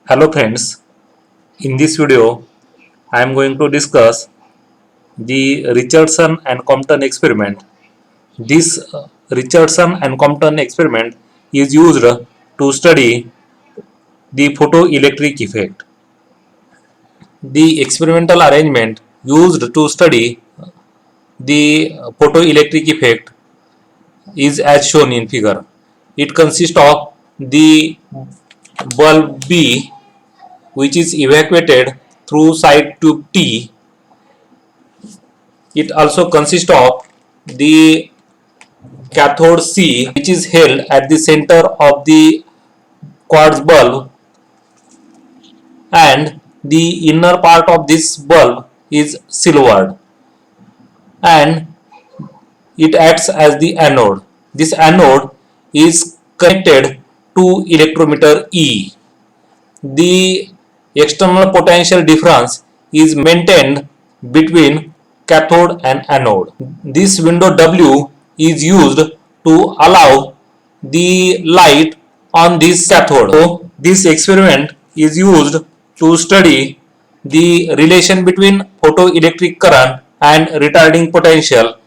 Hello friends, in this video I am going to discuss the Richardson and Compton experiment. This Richardson and Compton experiment is used to study the photoelectric effect. The experimental arrangement used to study the photoelectric effect is as shown in figure. It consists of the bulb B, which is evacuated through side tube T. It also consists of the cathode C, which is held at the center of the quartz bulb, and the inner part of this bulb is silvered, and it acts as the anode. This anode is connected to electrometer E. The external potential difference is maintained between cathode and anode. This window W is used to allow the light on this cathode. So, this experiment is used to study the relation between photoelectric current and retarding potential,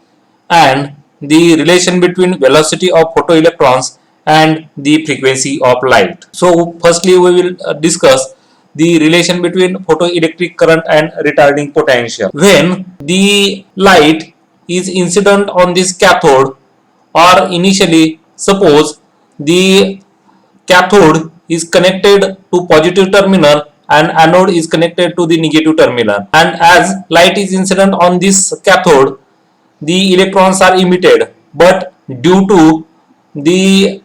and the relation between velocity of photoelectrons and the frequency of light. So firstly we will discuss the relation between photoelectric current and retarding potential. When the light is incident on this cathode, or initially suppose the cathode is connected to positive terminal and anode is connected to the negative terminal, and as light is incident on this cathode, the electrons are emitted, but due to the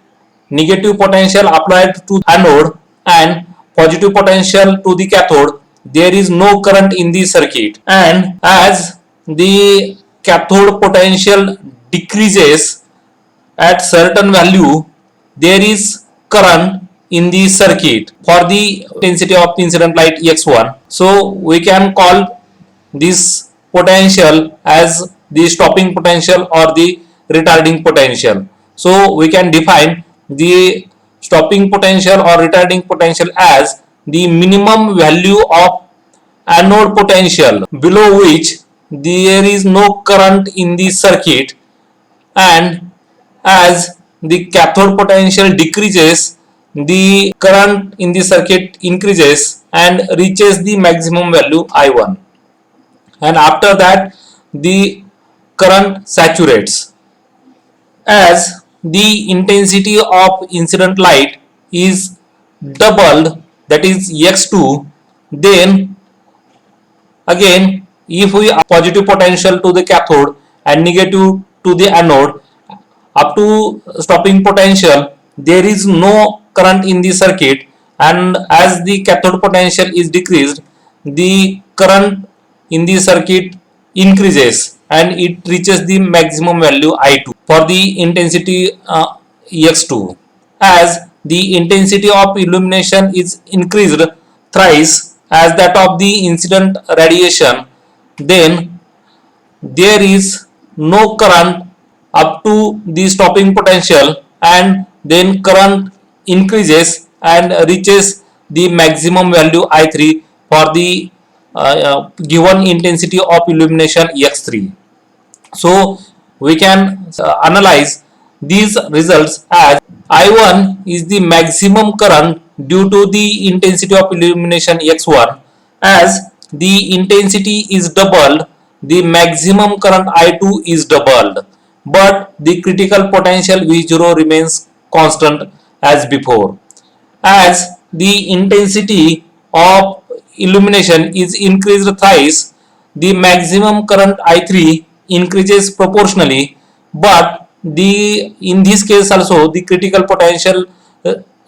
negative potential applied to anode and positive potential to the cathode, there is no current in the circuit, and as the cathode potential decreases at certain value, there is current in the circuit for the intensity of incident light x1. So we can call this potential as the stopping potential or the retarding potential. So we can define the stopping potential or retarding potential as the minimum value of anode potential below which there is no current in the circuit, and as the cathode potential decreases, the current in the circuit increases and reaches the maximum value I1, and after that the current saturates. As the intensity of incident light is doubled, that is x2, then again if we apply positive potential to the cathode and negative to the anode up to stopping potential, there is no current in the circuit, and as the cathode potential is decreased, the current in the circuit increases and it reaches the maximum value I2 for the intensity x2. As the intensity of illumination is increased thrice as that of the incident radiation, then there is no current up to the stopping potential, and then current increases and reaches the maximum value I3 for the given intensity of illumination x3. So we can analyze these results as I1 is the maximum current due to the intensity of illumination x1. As the intensity is doubled, the maximum current I2 is doubled, but the critical potential V0 remains constant as before. As the intensity of illumination is increased thrice, the maximum current I3 increases proportionally, but in this case also the critical potential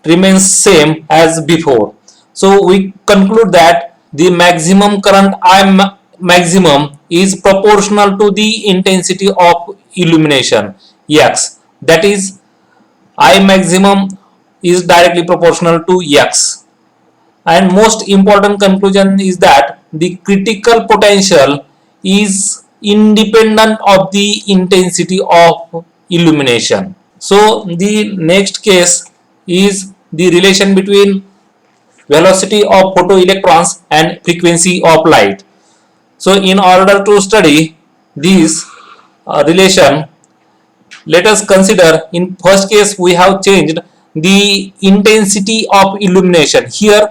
remains same as before. So we conclude that the maximum current I maximum is proportional to the intensity of illumination x, that is I maximum is directly proportional to x. And most important conclusion is that the critical potential is independent of the intensity of illumination. So the next case is the relation between velocity of photoelectrons and frequency of light. So in order to study this relation, let us consider in first case we have changed the intensity of illumination. Here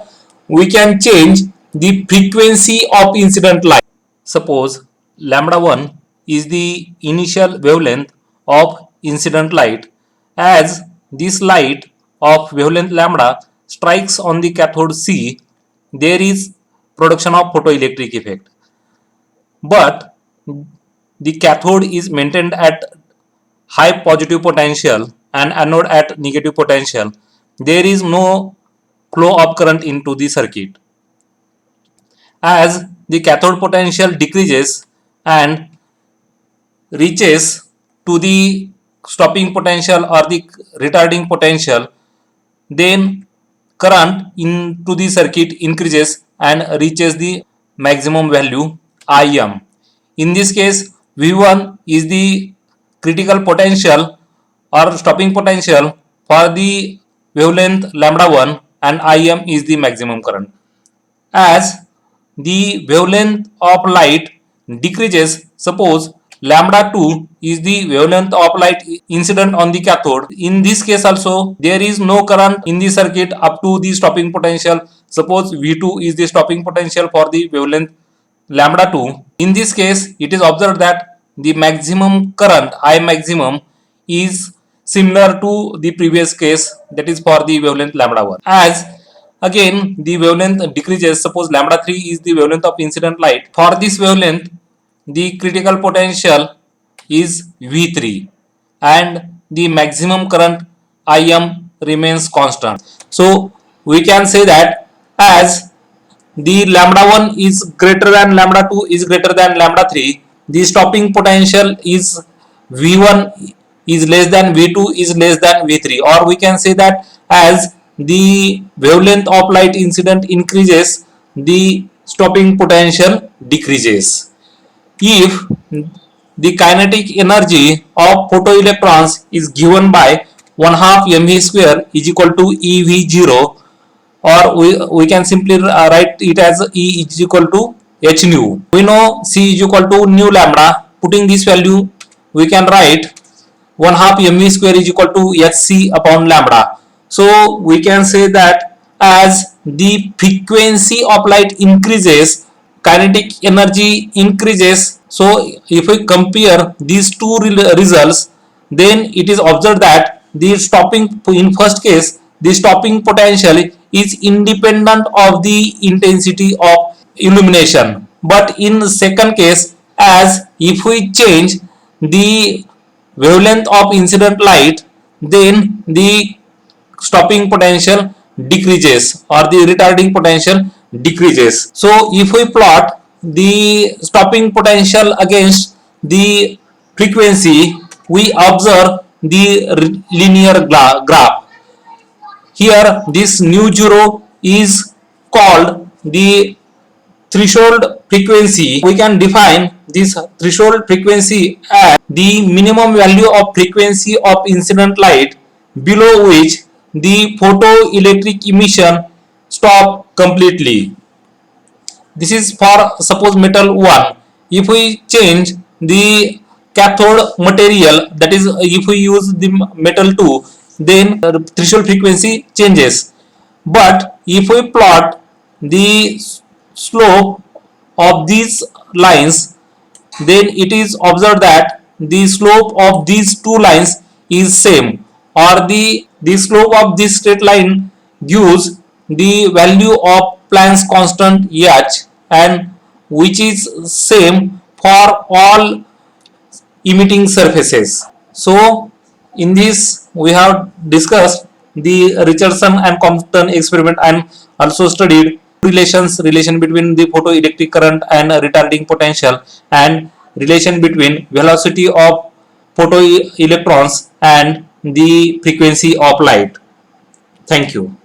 we can change the frequency of incident light. Suppose lambda 1 is the initial wavelength of incident light. As this light of wavelength lambda strikes on the cathode C, there is production of photoelectric effect. But the cathode is maintained at high positive potential and anode at negative potential. There is no flow of current into the circuit. As the cathode potential decreases and reaches to the stopping potential or the retarding potential, then current into the circuit increases and reaches the maximum value Im. In this case, V1 is the critical potential or stopping potential for the wavelength lambda 1 and Im is the maximum current. As the wavelength of light decreases, suppose lambda 2 is the wavelength of light incident on the cathode. In this case also there is no current in the circuit up to the stopping potential. Suppose V2 is the stopping potential for the wavelength lambda 2. In this case it is observed that the maximum current I maximum is similar to the previous case, that is for the wavelength lambda 1. As again the wavelength decreases, suppose lambda 3 is the wavelength of incident light. For this wavelength the critical potential is V3 and the maximum current Im remains constant. So we can say that as the lambda 1 is greater than lambda 2 is greater than lambda 3, the stopping potential is V1 is less than V2 is less than V3, or we can say that as the wavelength of light incident increases, the stopping potential decreases. If the kinetic energy of photoelectrons is given by 1/2 mv square is equal to ev0, or we can simply write it as E is equal to h nu. We know C is equal to nu lambda. Putting this value, we can write 1/2 mv square is equal to hc upon lambda. So we can say that as the frequency of light increases, kinetic energy increases. So if we compare these two results, then it is observed that the stopping, in first case, the stopping potential is independent of the intensity of illumination. But in the second case, as if we change the wavelength of incident light, then the stopping potential decreases or the retarding potential decreases. So if we plot the stopping potential against the frequency, we observe the linear graph. Here this nu zero is called the threshold frequency. We can define this threshold frequency as the minimum value of frequency of incident light below which the photoelectric emission stop completely. This is for suppose metal 1. If we change the cathode material, that is if we use the metal 2, then the threshold frequency changes. But if we plot the slope of these lines, then it is observed that the slope of these two lines is same, or the slope of this straight line gives the value of Planck's constant h, and which is same for all emitting surfaces. So in this we have discussed the Richardson and Compton experiment and also studied relation between the photoelectric current and retarding potential, and relation between velocity of photoelectrons and the frequency of light. Thank you.